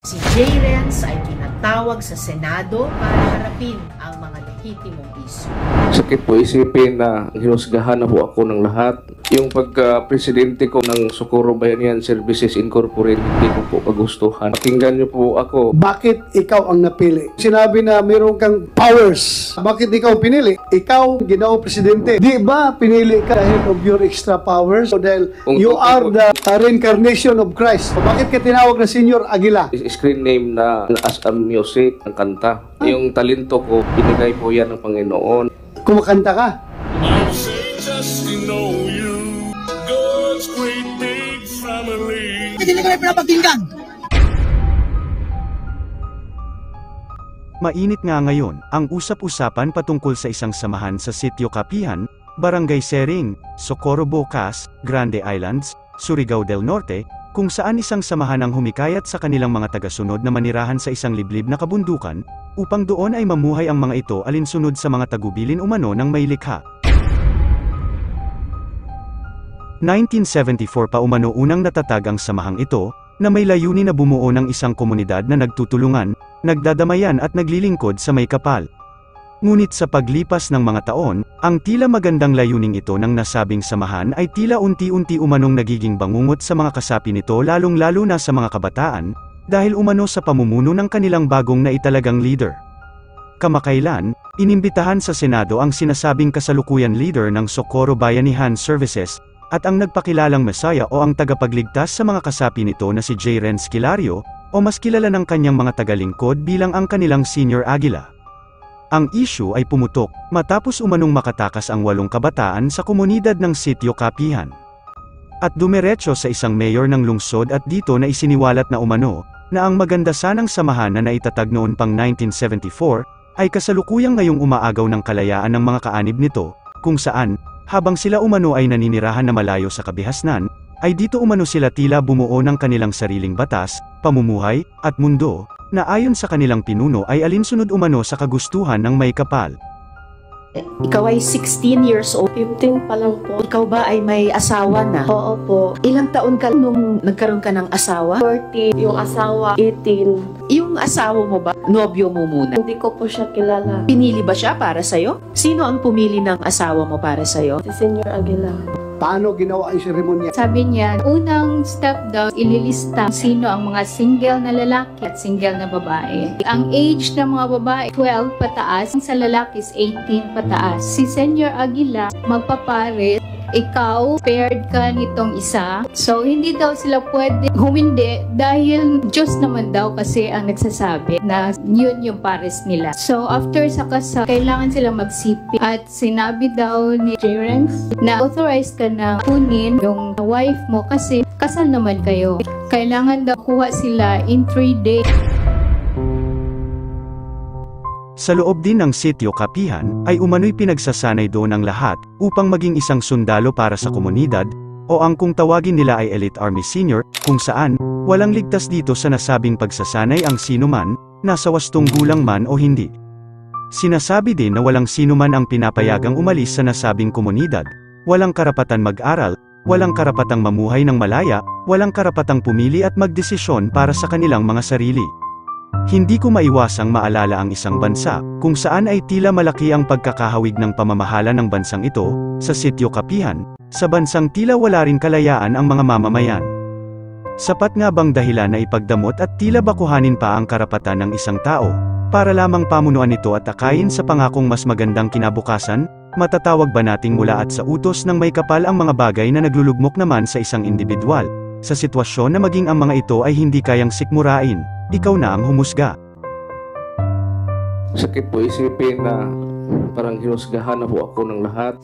Si J. Renz ay tinatawag sa Senado para harapin ang mga lehitimong isyu. Sakit po isipin na hinusgahan na po ako ng lahat. Yung pagka-presidente ko ng Socorro Bayanihan Services Incorporated, hindi ko po kagustuhan. Pakinggan niyo po ako. Bakit ikaw ang napili? Sinabi na meron kang powers. Bakit ikaw pinili? Ikaw, ginawa presidente. Di ba pinili ka dahil of your extra powers? O dahil you are the reincarnation of Christ. O bakit ka tinawag na Senior Aguila? Screen name na as a music, ang kanta. Yung talento ko, binigay po yan ng Panginoon. Kumakanta ka? Hindi na kami pinapakinggan. Mainit nga ngayon ang usap-usapan patungkol sa isang samahan sa Sitio Kapihan, Barangay Sering, Socorro Bocas, Grande Islands, Surigao del Norte, kung saan isang samahan ang humikayat sa kanilang mga tagasunod na manirahan sa isang liblib na kabundukan, upang doon ay mamuhay ang mga ito alinsunod sa mga tagubilin umano ng may likha. 1974 pa umano unang natatag ang samahang ito, na may layunin na bumuo ng isang komunidad na nagtutulungan, nagdadamayan at naglilingkod sa may kapal. Ngunit sa paglipas ng mga taon, ang tila magandang layuning ito ng nasabing samahan ay tila unti-unti umanong nagiging bangungot sa mga kasapi nito lalong-lalo na sa mga kabataan, dahil umano sa pamumuno ng kanilang bagong naitalagang leader. Kamakailan, inimbitahan sa Senado ang sinasabing kasalukuyan leader ng Socorro Bayanihan Services, at ang nagpakilalang Messiah o ang tagapagligtas sa mga kasapi nito na si J. Renz Kilario, o mas kilala ng kanyang mga tagalingkod bilang ang kanilang Senior Aguila. Ang issue ay pumutok, matapos umanong makatakas ang 8 kabataan sa komunidad ng Sitio Kapihan. At dumiretso sa isang mayor ng lungsod at dito na isiniwalat na umano, na ang maganda sanang samahan na naitatag noon pang 1974, ay kasalukuyang ngayong umaagaw ng kalayaan ng mga kaanib nito, kung saan, habang sila umano ay naninirahan na malayo sa kabihasnan, ay dito umano sila tila bumuo ng kanilang sariling batas, pamumuhay, at mundo, na ayon sa kanilang pinuno ay alinsunod umano sa kagustuhan ng may kapal. Ikaw ay 16 years old. 15 pa lang po. Ikaw ba ay may asawa na? Oo po. Ilang taon ka nung nagkaroon ka ng asawa? 40. Yung asawa, 18. Yung asawa mo ba, nobyo mo muna? Hindi ko po siya kilala. Pinili ba siya para sa'yo? Sino ang pumili ng asawa mo para sa'yo? Si Senior Aguila. Paano ginawa ang seremonya? Sabi niya, unang step daw, ililista sino ang mga single na lalaki at single na babae. Ang age ng mga babae, 12 pataas. Sa lalaki is 18 pataas. Si Senior Aguila, magpapare. Ikaw, paired ka nitong isa. So, hindi daw sila pwede humindi dahil Diyos naman daw kasi ang nagsasabi na yun yung pares nila. So, after sa kasal, kailangan sila magsipi. At sinabi daw ni J. Renz na authorized ka na kunin yung wife mo kasi kasal naman kayo. Kailangan daw kuha sila in 3 days. Sa loob din ng Sitio Kapihan, ay umano'y pinagsasanay doon ang lahat, upang maging isang sundalo para sa komunidad, o ang kung tawagin nila ay Elite Army Senior, kung saan, walang ligtas dito sa nasabing pagsasanay ang sinuman, nasa 8 gulang man o hindi. Sinasabi din na walang sinuman ang pinapayagang umalis sa nasabing komunidad, walang karapatan mag-aral, walang karapatang mamuhay ng malaya, walang karapatang pumili at magdesisyon para sa kanilang mga sarili. Hindi ko maiwasang maalala ang isang bansa, kung saan ay tila malaki ang pagkakahawig ng pamamahala ng bansang ito, sa Sitio Kapihan, sa bansang tila wala rin kalayaan ang mga mamamayan. Sapat nga bang dahilan na ipagdamot at tila bakuhanin pa ang karapatan ng isang tao, para lamang pamunuan ito at akayin sa pangakong mas magandang kinabukasan? Matatawag ba nating mula at sa utos ng may kapal ang mga bagay na naglulugmok naman sa isang individual, sa sitwasyon na maging ang mga ito ay hindi kayang sikmurain? Ikaw na ang humusga. Sakit po isipin na parang hinusgahan na po ako ng lahat.